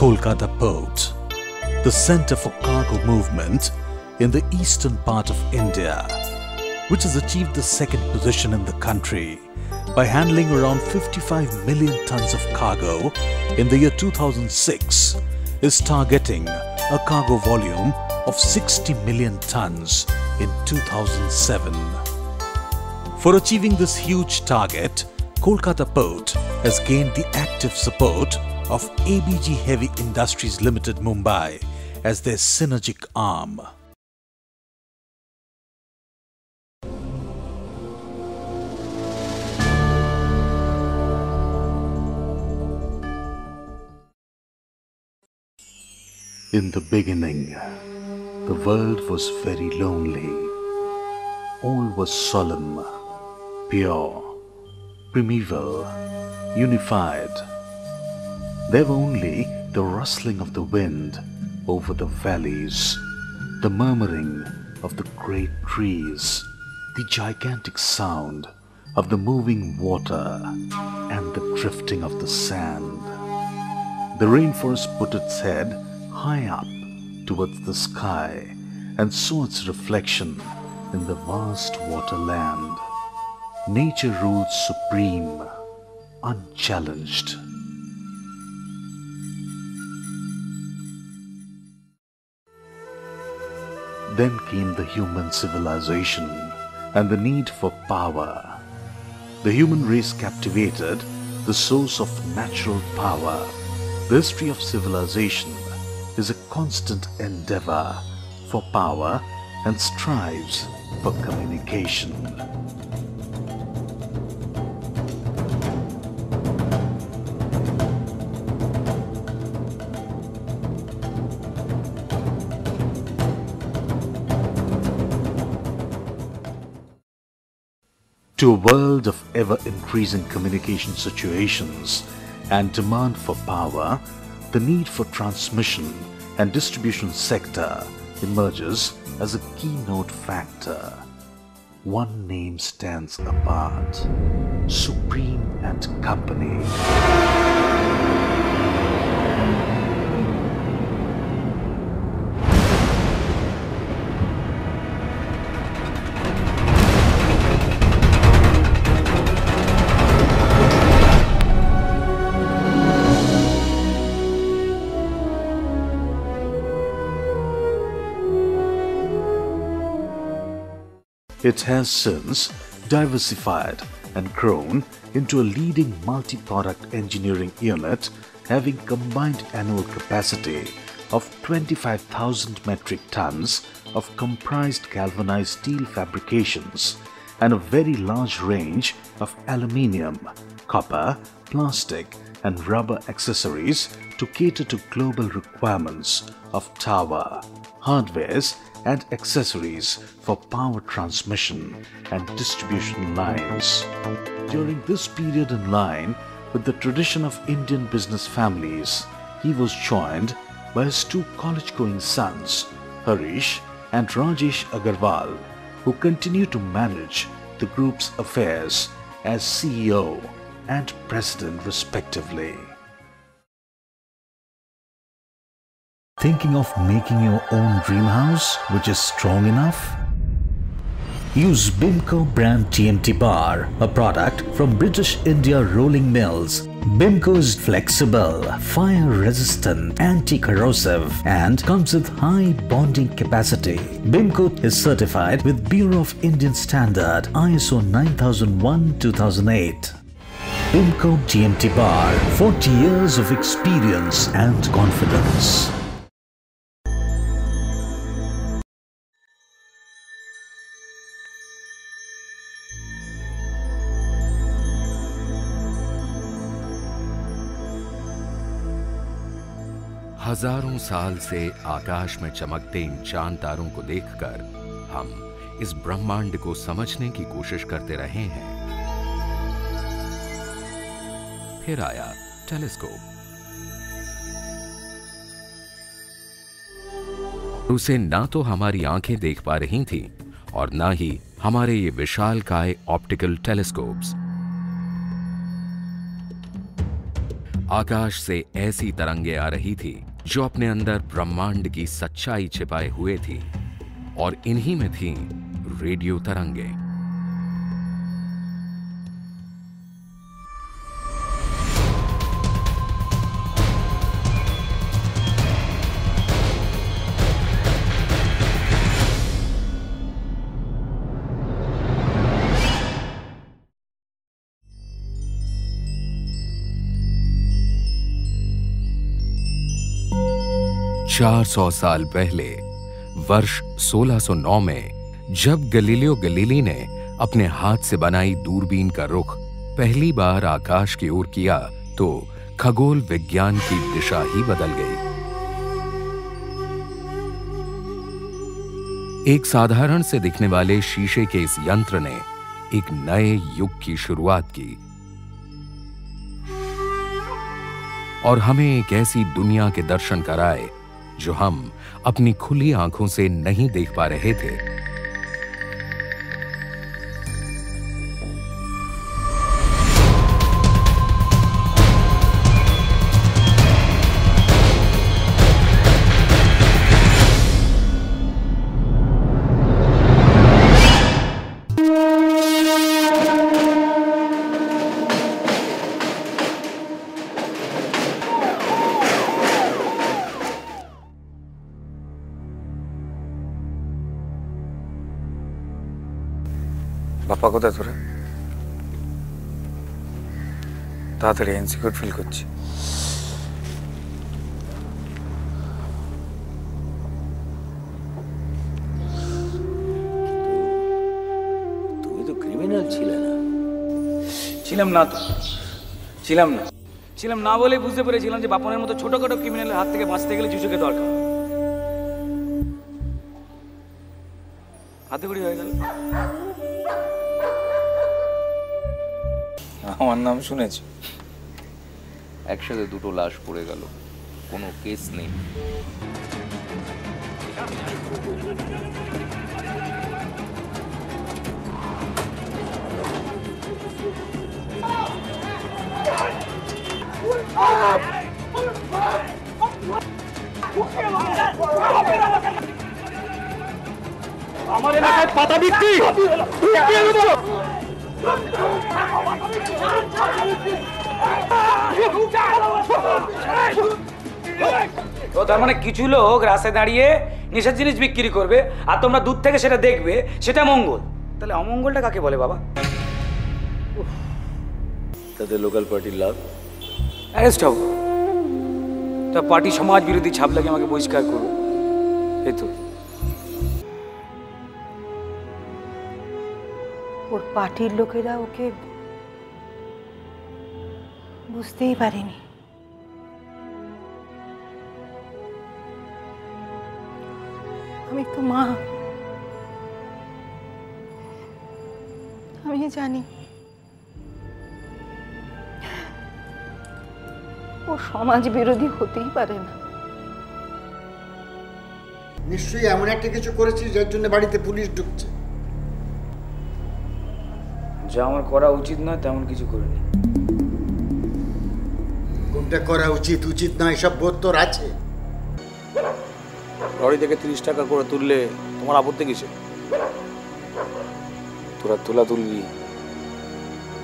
Kolkata Port, the center for cargo movement in the eastern part of India, which has achieved the second position in the country by handling around 55 million tons of cargo in the year 2006, is targeting a cargo volume of 60 million tons in 2007. For achieving this huge target, Kolkata Port has gained the active support of ABG Heavy Industries Limited Mumbai as their synergic arm. In the beginning, the world was very lonely. All was solemn, pure, primeval, unified. There were only the rustling of the wind over the valleys, the murmuring of the great trees, the gigantic sound of the moving water and the drifting of the sand. The rainforest put its head high up towards the sky and saw its reflection in the vast waterland. Nature ruled supreme, unchallenged. Then came the human civilization and the need for power. The human race captivated the source of natural power. The history of civilization is a constant endeavor for power and strives for communication. To a world of ever-increasing communication situations and demand for power, the need for transmission and distribution sector emerges as a keynote factor. One name stands apart: Supreme and Company. It has since diversified and grown into a leading multi-product engineering unit having combined annual capacity of 25,000 metric tons of comprised galvanized steel fabrications and a very large range of aluminium, copper, plastic and rubber accessories to cater to global requirements of tower, hardwares and accessories for power transmission and distribution lines. During this period in line with the tradition of Indian business families, he was joined by his two college-going sons, Harish and Rajesh Agarwal, who continue to manage the group's affairs as CEO and President respectively. Thinking of making your own dream house which is strong enough? Use Bimco brand TMT bar, a product from British India Rolling Mills. Bimco is flexible, fire-resistant, anti-corrosive and comes with high bonding capacity. Bimco is certified with Bureau of Indian Standard ISO 9001-2008. Bimco TMT bar, 40 years of experience and confidence. हजारों साल से आकाश में चमकते इन चांद तारों को देखकर हम इस ब्रह्मांड को समझने की कोशिश करते रहे हैं। फिर आया टेलीस्कोप। उसे ना तो हमारी आंखें देख पा रही थीं और ना ही हमारे ये विशालकाय ऑप्टिकल टेलीस्कोप्स। आकाश से ऐसी तरंगे आ रही थी जो अपने अंदर ब्रह्मांड की सच्चाई छिपाए हुए थी, और इन्हीं में थी रेडियो तरंगे। चार 400 साल पहले वर्ष 1609 में जब गैलीलियो गैलीली ने अपने हाथ से बनाई दूरबीन का रुख पहली बार आकाश की ओर किया तो खगोल विज्ञान की दिशा ही बदल गई। एक साधारण से दिखने वाले शीशे के इस यंत्र ने एक नए युग की शुरुआत की और हमें एक ऐसी दुनिया के दर्शन कराए जो हम अपनी खुली आंखों से नहीं देख पा रहे थे। বাপ্পা কোথায় তোরা? তাড়াতাড়ি ইনসিকিউর ফিল করছি। তুমি তো ক্রিমিনাল ছিলে না। ছিলাম না তো, ছিলাম না বলেই বুঝতে পেরেছিলাম যে বাপনের মতো ছোটখাটো ক্রিমিনালের হাত থেকে বাঁচতে গেলে জুজুকে দরকার। হাতে কড়ি হয়ে গেল। আমার নাম শুনেছ? একসাথে দুটো লাশ পড়ে গেল, কোনো কেস নেই। আমার এলাকায় পাতা বিক্রি তো তার মানে কিছু লোক রাস্তায় দাঁড়িয়ে নেশার জিনিস বিক্রি করবে আর তোমরা দূর থেকে সেটা দেখবে, সেটা মঙ্গল। তাহলে অমঙ্গলটা কাকে বলে বাবা? তাদের লোকাল পার্টির লাভ। অ্যারেস্ট হব, তা পার্টি সমাজ বিরোধী ছাপ লাগে আমাকে বহিষ্কার করবে। এই তো ওর পার্টির লোকেরা ওকে বুঝতেই পারেনি। আমি তো মা, আমি জানি ও সমাজ বিরোধী হতেই পারে না। নিশ্চয়ই এমন একটা কিছু করেছিস যার জন্য বাড়িতে পুলিশ ঢুকছে। যা আমার করা উচিত নয় তেমন কিছু করিনি। কোনটা করা উচিত উচিত নয় সব বোধ তোর আছে। লরি থেকে 30 টাকা করে তুললে তোমার আপত্তি কিসে? তোরা তোলা তুলবি,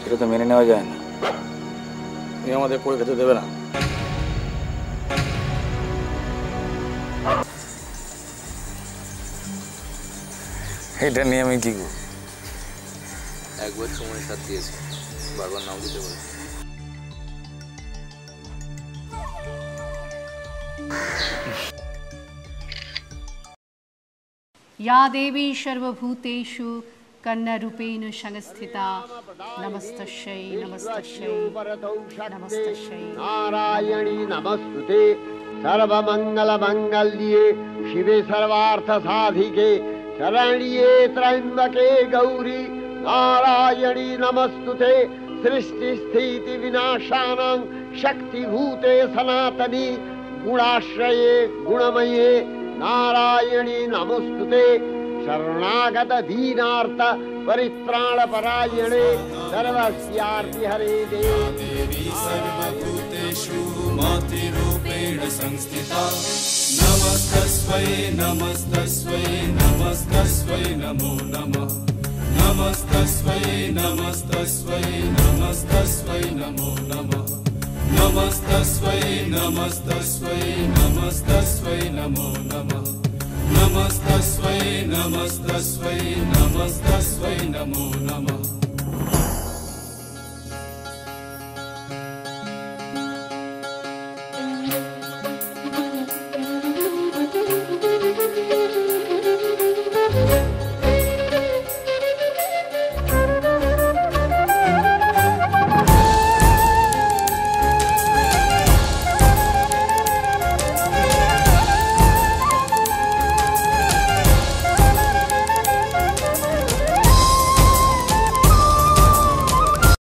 সেটা তো মেনে নেওয়া যায় না। তুমি আমাদের করে খেতে দেবে না। এটা নিয়ে আমি কি করব? একবার সময় সাথ দিয়েছে, বারবার নাও দিতে বলে। या देवी सर्वभूतेषु कन्यारूपेण संस्थिता नमस्तस्यै नमस्तस्यै नमस्तस्यै। नारायणी नमस्तुते सर्वमंगलमंगल्ये शिवे सर्वार्थ साधिके शरण्ये त्र्यंबके गौरी नारायणी नमस्तुते। सृष्टि स्थिति विनाशानां शक्तिभूते सनातनी गुणाश्रये गुणमये नारायणी नमस्तुते। शरणागत दीनार्थ परित्राणपरायणे सर्वस्यार्ति हरे देवी सर्वभूतेषु मातृरूपेण संस्थिता नमस्तस्मै नमस्तस्मै नमस्तस्मै नमो नमः नमस्तस्मै नमस्तस्मै नमस्तस्मै नमो नमः नमस्तस्मै नमस्तस्मै नमस्तस्मै नमो नमः नमस्तस्मै नमस्तस्मै नमस्तस्मै नमो नमः